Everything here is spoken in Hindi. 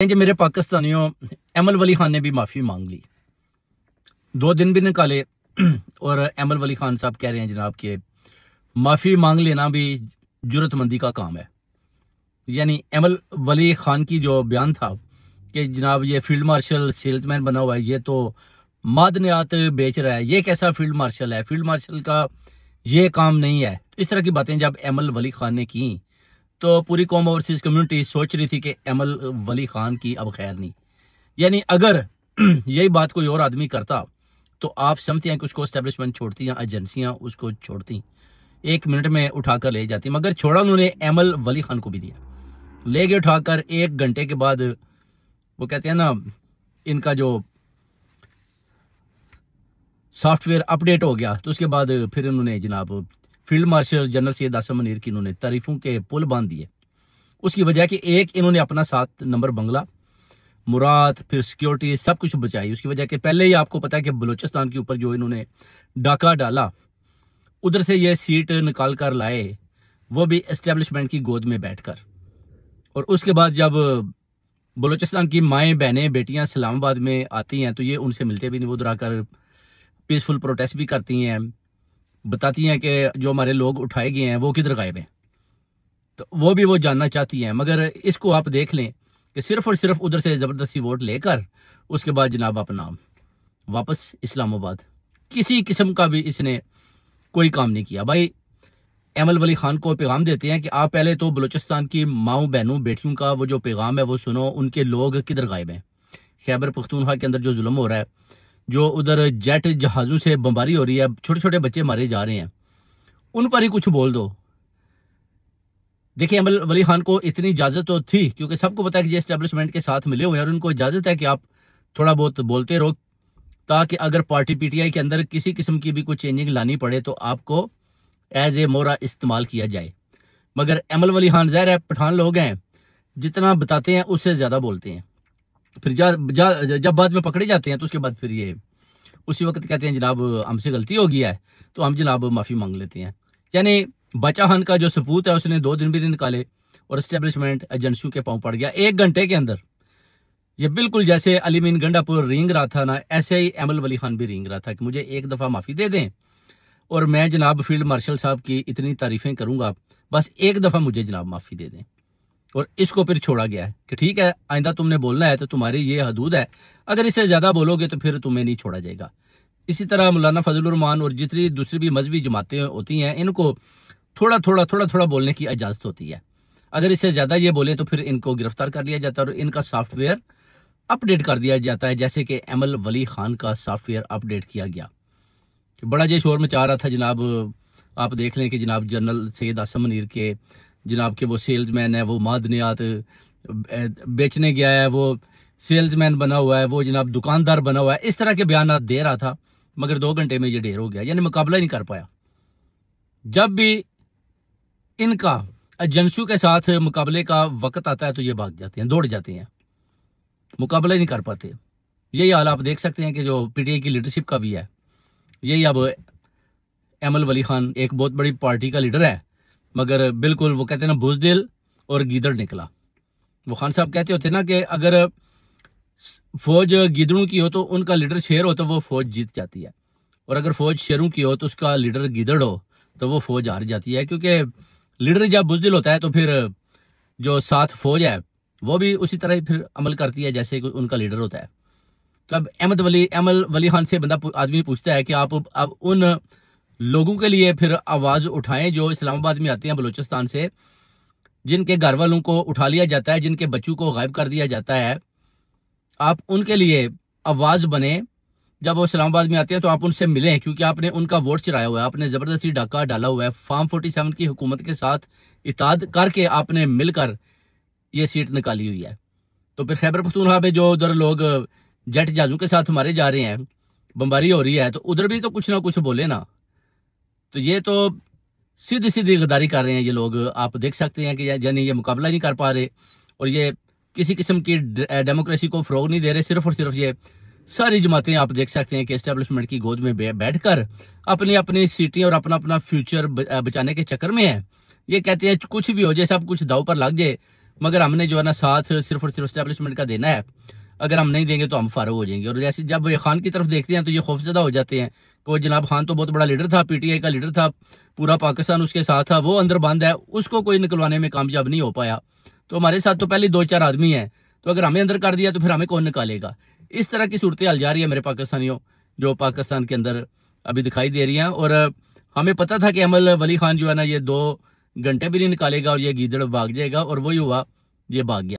कि मेरे पाकिस्तानियों, एमल वली खान ने भी माफ़ी मांग ली, 2 दिन भी निकाले और एमल वली खान साहब कह रहे हैं जनाब कि माफ़ी मांग लेना भी जुर्रतमंदी का काम है। यानी एमल वली खान की जो बयान था कि जनाब ये फील्ड मार्शल सेल्समैन बना हुआ है, ये तो मादनियात बेच रहा है, ये कैसा फील्ड मार्शल है, फील्ड मार्शल का ये काम नहीं है। इस तरह की बातें जब एमल वली खान ने की तो पूरी कौम ओवरसीज कम्युनिटी सोच रही थी कि एमल वली खान की अब खैर नहीं। यानी अगर यही बात कोई और आदमी करता तो आप समझते हैं कि उसको एस्टेब्लिशमेंट छोड़ती या एजेंसियां उसको छोड़ती, 1 मिनट में उठाकर ले जाती, मगर छोड़ा उन्होंने एमल वली खान को भी दिया, ले गए उठाकर। 1 घंटे के बाद वो कहते हैं ना, इनका जो सॉफ्टवेयर अपडेट हो गया, तो उसके बाद फिर उन्होंने जनाब field marshal general Syed Asim Munir की इन्होंने तारीफों के पुल बांध दिए। उसकी वजह कि एक इन्होंने अपना 7 नंबर बंगला, मुराद, फिर सिक्योरिटी सब कुछ बचाई। उसकी वजह कि पहले ही आपको पता है कि बलूचिस्तान के ऊपर जो इन्होंने डाका डाला, उधर से ये सीट निकाल कर लाए, वो भी एस्टेब्लिशमेंट की गोद में बैठकर। और उसके बाद जब बलूचिस्तान की माएँ बहनें बेटियां इस्लामाबाद में आती हैं तो ये उनसे मिलते भी नहीं, वो उधर आकर पीसफुल प्रोटेस्ट भी करती हैं, बताती हैं कि जो हमारे लोग उठाए गए हैं वो किधर गायब हैं, तो वो भी वो जानना चाहती हैं। मगर इसको आप देख लें कि सिर्फ और सिर्फ उधर से जबरदस्ती वोट लेकर उसके बाद जनाब अपना वापस इस्लामाबाद, किसी किस्म का भी इसने कोई काम नहीं किया। भाई एमल वली खान को पैगाम देते हैं कि आप पहले तो बलूचिस्तान की माओ बहनों बेटियों का वो जो पैगाम है वो सुनो, उनके लोग किधर गायब हैं। खैबर पख्तूनख्वा के अंदर जो जुल्म हो रहा है, जो उधर जेट जहाजों से बमबारी हो रही है, छोटे छोटे बच्चे मारे जा रहे हैं, उन पर ही कुछ बोल दो। देखिए एमल वली खान को इतनी इजाजत तो थी, क्योंकि सबको पता है कि ये एस्टेब्लिशमेंट के साथ मिले हुए हैं और उनको इजाजत है कि आप थोड़ा बहुत बोलते रहो, ताकि अगर पार्टी पीटीआई के अंदर किसी किस्म की भी कोई चेंजिंग लानी पड़े तो आपको एज ए मोरा इस्तेमाल किया जाए। मगर एमल वली खान ज़ाहिर है पठान लोग हैं, जितना बताते हैं उससे ज्यादा बोलते हैं। फिर जब बाद में पकड़े जाते हैं तो उसके बाद फिर ये उसी वक्त कहते हैं जनाब हमसे गलती हो गई है, तो हम जनाब माफी मांग लेते हैं। यानी बचा खान का जो सबूत है उसने 2 दिन भी नहीं निकाले और एस्टेब्लिशमेंट एजेंसियों के पांव पड़ गया 1 घंटे के अंदर। ये बिल्कुल जैसे अली मीन गंडापुर रेंग रहा था ना, ऐसे ही एमल वली खान भी रेंग रहा था कि मुझे 1 दफा माफी दे दें और मैं जनाब फील्ड मार्शल साहब की इतनी तारीफें करूंगा, बस 1 दफा मुझे जनाब माफी दे दें। और इसको फिर छोड़ा गया है कि ठीक है आइंदा तुमने बोलना है तो तुम्हारी ये हदूद है, अगर इससे ज्यादा बोलोगे तो फिर तुम्हें नहीं छोड़ा जाएगा। इसी तरह मौलाना फजलुर रहमान और जितनी दूसरी भी मजहबी जमातें होती हैं, इनको थोड़ा थोड़ा बोलने की इजाजत होती है। अगर इससे ज्यादा ये बोले तो फिर इनको गिरफ्तार कर लिया जाता है और इनका सॉफ्टवेयर अपडेट कर दिया जाता है, जैसे कि एमल वली खान का सॉफ्टवेयर अपडेट किया गया। कि बड़ा ये शोर मचा रहा था जनाब, आप देख लें कि जनाब जनरल सैयद आसम मुनीर के जनाब के वो सेल्समैन है, वो मादनियात बेचने गया है, वो सेल्समैन बना हुआ है, वो जनाब दुकानदार बना हुआ है, इस तरह के बयान दे रहा था। मगर 2 घंटे में ये ढेर हो गया, यानी मुकाबला ही नहीं कर पाया। जब भी इनका एजेंसियों के साथ मुकाबले का वक्त आता है तो ये भाग जाते हैं, दौड़ जाते हैं, मुकाबला ही नहीं कर पाते। यही हाल आप देख सकते हैं कि जो पीटीआई की लीडरशिप का भी है। यही अब एमल वली खान एक बहुत बड़ी पार्टी का लीडर है, मगर बिल्कुल वो कहते हैं ना बुज़दिल और गीदड़ निकला। वो खान साहब कहते होते ना कि अगर फौज गीदड़ों की हो तो उनका लीडर शेर हो तो वो फौज जीत जाती है, और अगर फौज शेरों की हो तो उसका लीडर गीदड़ हो तो वो फौज हार जाती है। क्योंकि लीडर जब बुज़दिल होता है तो फिर जो साथ फौज है वो भी उसी तरह ही फिर अमल करती है जैसे उनका लीडर होता है। तो अब एमल वली खान से बंदा आदमी पूछता है कि आप अब उन लोगों के लिए फिर आवाज उठाएं जो इस्लामाबाद में आते हैं बलूचिस्तान से, जिनके घर वालों को उठा लिया जाता है, जिनके बच्चों को गायब कर दिया जाता है। आप उनके लिए आवाज बने। जब वो इस्लामाबाद में आते हैं तो आप उनसे मिलें, क्योंकि आपने उनका वोट चुराया हुआ है, आपने जबरदस्ती डाका डाला हुआ है, फार्म 47 की हुकूमत के साथ इताद करके आपने मिलकर ये सीट निकाली हुई है। तो फिर खैबर पख्तूनख्वा में जो उधर लोग जेट जहाजों के साथ मारे जा रहे हैं, बमबारी हो रही है, तो उधर भी तो कुछ ना कुछ बोले ना। तो ये तो सीधी सीधी गद्दारी कर रहे हैं ये लोग। आप देख सकते हैं कि यानी ये मुकाबला नहीं कर पा रहे और ये किसी किस्म की डेमोक्रेसी को फरोग नहीं दे रहे। सिर्फ और सिर्फ ये सारी जमातें आप देख सकते हैं कि एस्टेब्लिशमेंट की गोद में बैठकर अपनी अपनी सीटें और अपना अपना फ्यूचर बचाने के चक्कर में है। ये कहते हैं कुछ भी हो जाए, सब कुछ दाव पर लग जाए, मगर हमने जो है ना साथ सिर्फ और सिर्फ एस्टेब्लिशमेंट का देना है। अगर हम नहीं देंगे तो हम फारग हो जाएंगे। और जैसे जब ये खान की तरफ देखते हैं तो ये खौफजदा हो जाते हैं कि वो जनाब खान तो बहुत बड़ा लीडर था, पीटीआई का लीडर था, पूरा पाकिस्तान उसके साथ था, वो अंदर बंद है, उसको कोई निकलवाने में कामयाब नहीं हो पाया। तो हमारे साथ तो पहले 2-4 आदमी हैं, तो अगर हमें अंदर कर दिया तो फिर हमें कौन निकालेगा। इस तरह की सूरत हाल जा रही है मेरे पाकिस्तानियों, जो पाकिस्तान के अंदर अभी दिखाई दे रही हैं। और हमें पता था कि अमल वली खान जो है ना ये 2 घंटे भी नहीं निकालेगा और ये गीदड़ भाग जाएगा, और वही हुआ, ये भाग गया।